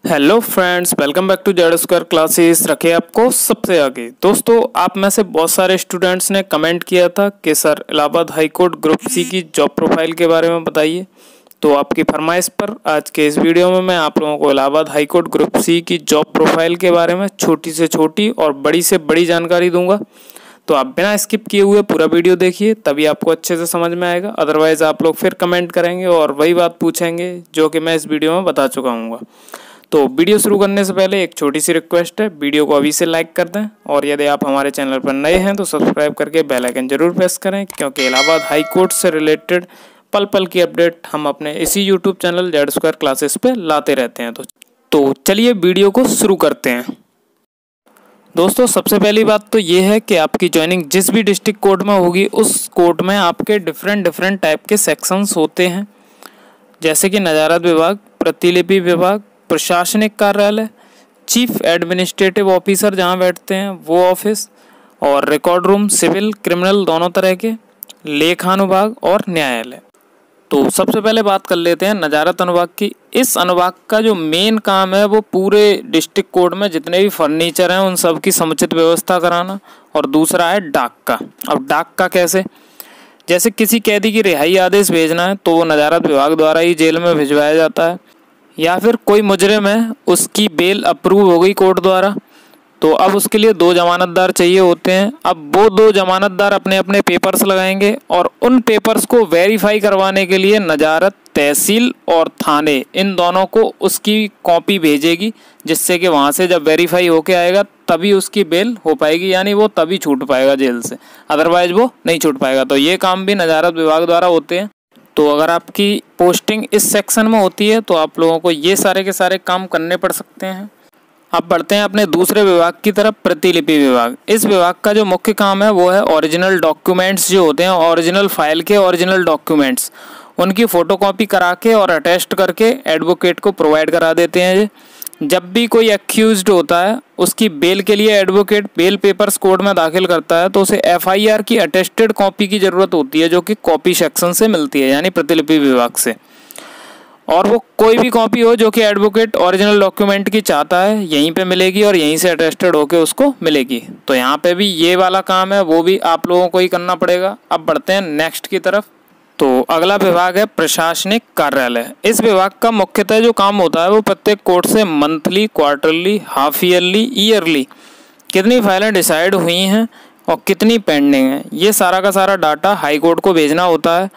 Hello friends, welcome back to Z square classes. रखे आपको सबसे आगे। दोस्तों, आप में से बहुत सारे स्टूडेंट्स ने कमेंट किया था कि sir Allahabad high court group C की जॉब प्रोफाइल के बारे में बताइए। तो आपकी फरमाइश पर आज के इस वीडियो में मैं आप लोगों को Allahabad high court group C की जॉब प्रोफाइल के बारे में छोटी से छोटी और बड़ी से बड़ी जानकारी दूंगा। तो आप बिना स्किप किए हुए पूरा वीडियो देखिए, तभी आपको अच्छे से समझ में आएगा। अदरवाइज़ आप लोग फिर कमेंट करेंगे और वही बात पूछेंगे जो कि मैं इस वीडियो में बता चुका हूँ। तो वीडियो शुरू करने से पहले एक छोटी सी रिक्वेस्ट है, वीडियो को अभी से लाइक कर दें और यदि आप हमारे चैनल पर नए हैं तो सब्सक्राइब करके बेल आइकन जरूर प्रेस करें, क्योंकि इलाहाबाद हाई कोर्ट से रिलेटेड पल पल की अपडेट हम अपने इसी YouTube channel Z square classes पे लाते रहते हैं। तो चलिए वीडियो को शुरू करते हैं। दोस्तों, सबसे पहली बात तो ये है कि आपकी ज्वाइनिंग जिस भी डिस्ट्रिक्ट कोर्ट में होगी उस कोर्ट में आपके डिफरेंट टाइप के सेक्शंस होते हैं, जैसे कि नजारत विभाग, प्रतिलिपि विभाग, प्रशासनिक कार्यालय, चीफ एडमिनिस्ट्रेटिव ऑफिसर जहां बैठते हैं वो ऑफिस, और रिकॉर्ड रूम, सिविल क्रिमिनल दोनों तरह के, लेखानुभाग और न्यायालय। तो सबसे पहले बात कर लेते हैं नजारत अनुभाग की। इस अनुभाग का जो मेन काम है वो पूरे डिस्ट्रिक्ट कोर्ट में जितने भी फर्नीचर हैं उन सब की समुचित व्यवस्था कराना, और दूसरा है डाक का। अब डाक का कैसे, जैसे किसी कैदी की रिहाई आदेश भेजना है तो वो नजारत विभाग द्वारा ही जेल में भिजवाया जाता है, या फिर कोई मुजरिम है उसकी बेल अप्रूव हो गई कोर्ट द्वारा, तो अब उसके लिए 2 जमानतदार चाहिए होते हैं। अब वो 2 जमानतदार अपने अपने पेपर्स लगाएंगे और उन पेपर्स को वेरीफाई करवाने के लिए नजारत, तहसील और थाने इन दोनों को उसकी कॉपी भेजेगी, जिससे कि वहाँ से जब वेरीफाई होके आएगा तभी उसकी बेल हो पाएगी, यानी वो तभी छूट पाएगा जेल से, अदरवाइज वो नहीं छूट पाएगा। तो ये काम भी नजारत विभाग द्वारा होते हैं। तो अगर आपकी पोस्टिंग इस सेक्शन में होती है तो आप लोगों को ये सारे के सारे काम करने पड़ सकते हैं। अब बढ़ते हैं अपने दूसरे विभाग की तरफ, प्रतिलिपि विभाग। इस विभाग का जो मुख्य काम है वो है ओरिजिनल डॉक्यूमेंट्स जो होते हैं, ओरिजिनल फाइल के ओरिजिनल डॉक्यूमेंट्स, उनकी फ़ोटोकॉपी करा के और अटेस्ट करके एडवोकेट को प्रोवाइड करा देते हैं। जब भी कोई एक्यूज्ड होता है उसकी बेल के लिए एडवोकेट बेल पेपर्स कोर्ट में दाखिल करता है तो उसे एफआईआर की अटेस्टेड कॉपी की ज़रूरत होती है, जो कि कॉपी सेक्शन से मिलती है, यानी प्रतिलिपि विभाग से। और वो कोई भी कॉपी हो जो कि एडवोकेट ओरिजिनल डॉक्यूमेंट की चाहता है यहीं पे मिलेगी और यहीं से अटेस्टेड होके उसको मिलेगी। तो यहाँ पे भी ये वाला काम है वो भी आप लोगों को ही करना पड़ेगा। अब बढ़ते हैं नेक्स्ट की तरफ। तो अगला विभाग है प्रशासनिक कार्यालय। इस विभाग का मुख्यतः जो काम होता है वो प्रत्येक कोर्ट से monthly, quarterly, half yearly, yearly कितनी फाइलें डिसाइड हुई हैं और कितनी पेंडिंग है, ये सारा का सारा डाटा हाई कोर्ट को भेजना होता है।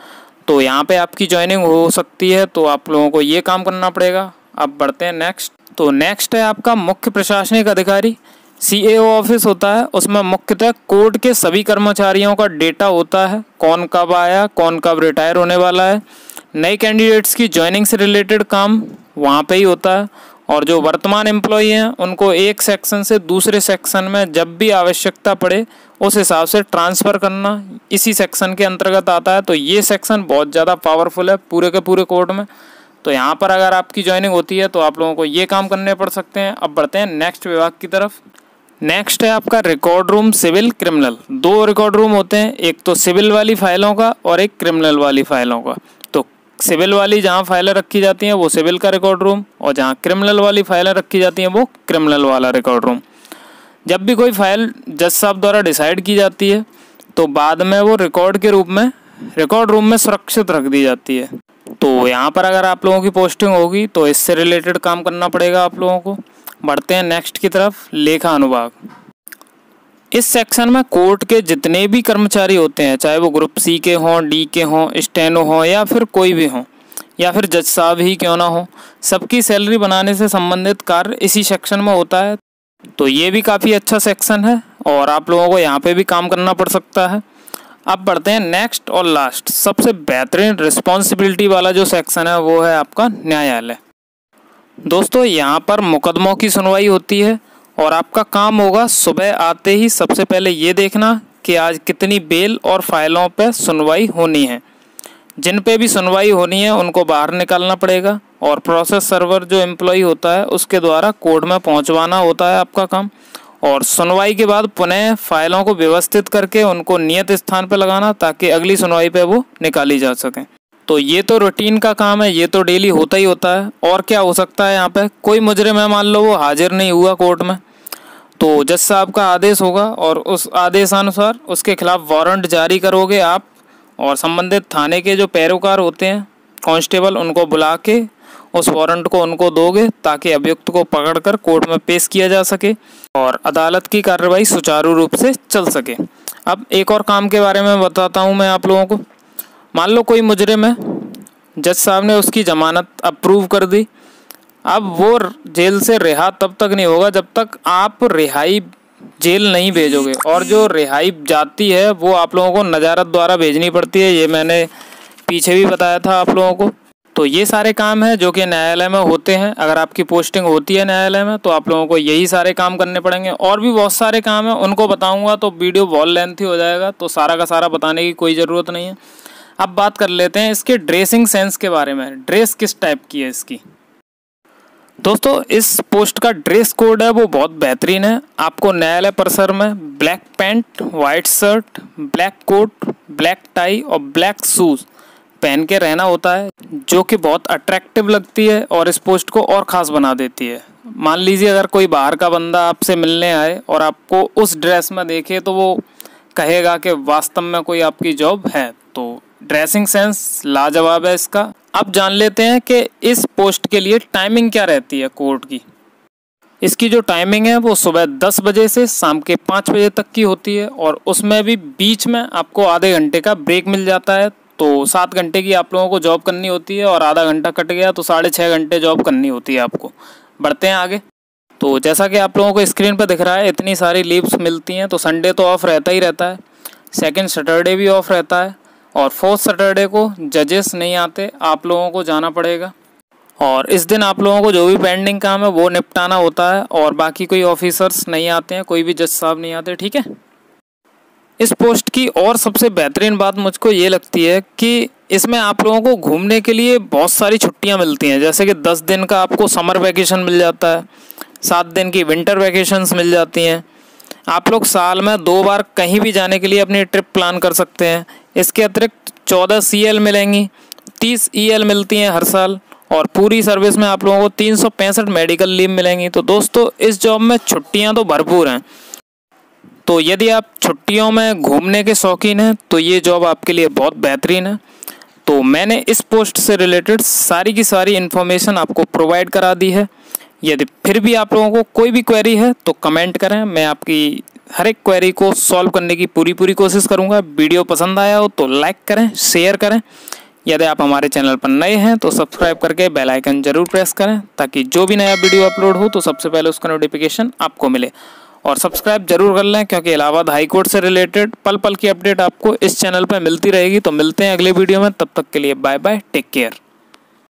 तो यहाँ पे आपकी ज्वाइनिंग हो सकती है, तो आप लोगों को ये काम करना पड़ेगा। अब बढ़ते हैं नेक्स्ट। तो नेक्स्ट है आपका मुख्य प्रशासनिक अधिकारी, सीएओ ऑफिस होता है। उसमें मुख्यतः कोर्ट के सभी कर्मचारियों का डेटा होता है, कौन कब आया, कौन कब रिटायर होने वाला है। नए कैंडिडेट्स की ज्वाइनिंग से रिलेटेड काम वहाँ पे ही होता है, और जो वर्तमान एम्प्लॉई हैं उनको एक सेक्शन से दूसरे सेक्शन में जब भी आवश्यकता पड़े उस हिसाब से ट्रांसफ़र करना इसी सेक्शन के अंतर्गत आता है। तो ये सेक्शन बहुत ज़्यादा पावरफुल है पूरे के पूरे कोर्ट में। तो यहाँ पर अगर आपकी ज्वाइनिंग होती है तो आप लोगों को ये काम करने पड़ सकते हैं। अब बढ़ते हैं नेक्स्ट विभाग की तरफ। नेक्स्ट है आपका record room, civil criminal. 2 record room होते हैं, एक तो सिविल वाली फाइलों का और एक क्रिमिनल वाली फाइलों का। तो सिविल वाली जहाँ फाइलें रखी जाती हैं वो सिविल का रिकॉर्ड रूम, और जहाँ क्रिमिनल वाली फाइलें रखी जाती हैं वो क्रिमिनल वाला रिकॉर्ड रूम। जब भी कोई फाइल जज साहब द्वारा डिसाइड की जाती है तो बाद में वो रिकॉर्ड के रूप में रिकॉर्ड रूम में सुरक्षित रख दी जाती है। तो यहाँ पर अगर आप लोगों की पोस्टिंग होगी तो इससे रिलेटेड काम करना पड़ेगा आप लोगों को। बढ़ते हैं नेक्स्ट की तरफ, लेखा अनुभाग। इस सेक्शन में कोर्ट के जितने भी कर्मचारी होते हैं, चाहे वो ग्रुप सी के हों, डी के हों, स्टेनो हों, या फिर कोई भी हों, या फिर जज साहब ही क्यों ना हो, सबकी सैलरी बनाने से संबंधित कार्य इसी सेक्शन में होता है। तो ये भी काफ़ी अच्छा सेक्शन है और आप लोगों को यहाँ पे भी काम करना पड़ सकता है। अब बढ़ते हैं नेक्स्ट और लास्ट, सबसे बेहतरीन रिस्पॉन्सिबिलिटी वाला जो सेक्शन है वो है आपका न्यायालय। दोस्तों, यहाँ पर मुकदमों की सुनवाई होती है और आपका काम होगा सुबह आते ही सबसे पहले ये देखना कि आज कितनी बेल और फाइलों पे सुनवाई होनी है। जिन पे भी सुनवाई होनी है उनको बाहर निकालना पड़ेगा, और प्रोसेस सर्वर जो एम्प्लॉय होता है उसके द्वारा कोर्ट में पहुंचवाना होता है आपका काम। और सुनवाई के बाद पुनः फाइलों को व्यवस्थित करके उनको नियत स्थान पर लगाना, ताकि अगली सुनवाई पे वो निकाली जा सकें। तो ये तो रूटीन का काम है, ये तो डेली होता ही होता है। और क्या हो सकता है यहाँ पे, कोई मुजरिम है, मान लो वो हाजिर नहीं हुआ कोर्ट में, तो जज साहब का आदेश होगा और उस आदेशानुसार उसके खिलाफ वारंट जारी करोगे आप, और संबंधित थाने के जो पैरोकार होते हैं कांस्टेबल, उनको बुला के उस वारंट को उनको दोगे ताकि अभियुक्त को पकड़कर कोर्ट में पेश किया जा सके और अदालत की कार्रवाई सुचारू रूप से चल सके। अब एक और काम के बारे में बताता हूँ मैं आप लोगों को। मान लो कोई मुजरिम है, जज साहब ने उसकी ज़मानत अप्रूव कर दी, अब वो जेल से रिहा तब तक नहीं होगा जब तक आप रिहाई जेल नहीं भेजोगे, और जो रिहाई जाती है वो आप लोगों को नज़ारत द्वारा भेजनी पड़ती है। ये मैंने पीछे भी बताया था आप लोगों को। तो ये सारे काम हैं जो कि न्यायालय में होते हैं। अगर आपकी पोस्टिंग होती है न्यायालय में तो आप लोगों को यही सारे काम करने पड़ेंगे। और भी बहुत सारे काम हैं, उनको बताऊंगा तो वीडियो बहुत लेंथी हो जाएगा, तो सारा का सारा बताने की कोई ज़रूरत नहीं है। अब बात कर लेते हैं इसके ड्रेसिंग सेंस के बारे में। ड्रेस किस टाइप की है इसकी। दोस्तों इस पोस्ट का ड्रेस कोड है वो बहुत बेहतरीन है। आपको न्यायालय परिसर में black pant, white shirt, black coat, black tie और ब्लैक शूज़ पहन के रहना होता है, जो कि बहुत अट्रैक्टिव लगती है और इस पोस्ट को और ख़ास बना देती है। मान लीजिए अगर कोई बाहर का बंदा आपसे मिलने आए और आपको उस ड्रेस में देखे तो वो कहेगा कि वास्तव में कोई आपकी जॉब है। तो ड्रेसिंग सेंस लाजवाब है इसका। अब जान लेते हैं कि इस पोस्ट के लिए टाइमिंग क्या रहती है कोर्ट की। इसकी जो टाइमिंग है वो सुबह 10 बजे से शाम के 5 बजे तक की होती है, और उसमें भी बीच में आपको आधे घंटे का ब्रेक मिल जाता है। तो 7 घंटे की आप लोगों को जॉब करनी होती है और आधा घंटा कट गया तो 6.5 घंटे जॉब करनी होती है आपको। बढ़ते हैं आगे। तो जैसा कि आप लोगों को स्क्रीन पर दिख रहा है, इतनी सारी लीव्स मिलती हैं। तो संडे तो ऑफ रहता ही रहता है, सेकंड सैटरडे भी ऑफ रहता है, और फोर्थ सैटरडे को जजेस नहीं आते, आप लोगों को जाना पड़ेगा। और इस दिन आप लोगों को जो भी पेंडिंग काम है वो निपटाना होता है, और बाकी कोई ऑफिसर्स नहीं आते हैं, कोई भी जज साहब नहीं आते। ठीक है। इस पोस्ट की और सबसे बेहतरीन बात मुझको ये लगती है कि इसमें आप लोगों को घूमने के लिए बहुत सारी छुट्टियां मिलती हैं। जैसे कि 10 दिन का आपको समर वैकेशन मिल जाता है, 7 दिन की विंटर वैकेशंस मिल जाती हैं। आप लोग साल में 2 बार कहीं भी जाने के लिए अपनी ट्रिप प्लान कर सकते हैं। इसके अतिरिक्त 14 CL मिलेंगी, 30 EL मिलती हैं हर साल, और पूरी सर्विस में आप लोगों को 365 मेडिकल लीव मिलेंगी। तो दोस्तों इस जॉब में छुट्टियां तो भरपूर हैं। तो यदि आप छुट्टियों में घूमने के शौकीन हैं तो ये जॉब आपके लिए बहुत बेहतरीन है। तो मैंने इस पोस्ट से रिलेटेड सारी की सारी इन्फॉर्मेशन आपको प्रोवाइड करा दी है। यदि फिर भी आप लोगों को कोई भी क्वेरी है तो कमेंट करें, मैं आपकी हर एक क्वेरी को सॉल्व करने की पूरी कोशिश करूंगा। वीडियो पसंद आया हो तो लाइक करें, शेयर करें। यदि आप हमारे चैनल पर नए हैं तो सब्सक्राइब करके बेल आइकन जरूर प्रेस करें, ताकि जो भी नया वीडियो अपलोड हो तो सबसे पहले उसका नोटिफिकेशन आपको मिले। और सब्सक्राइब जरूर कर लें, क्योंकि इलाहाबाद हाई कोर्ट से रिलेटेड पल पल की अपडेट आपको इस चैनल पर मिलती रहेगी। तो मिलते हैं अगले वीडियो में, तब तक के लिए बाय बाय, टेक केयर।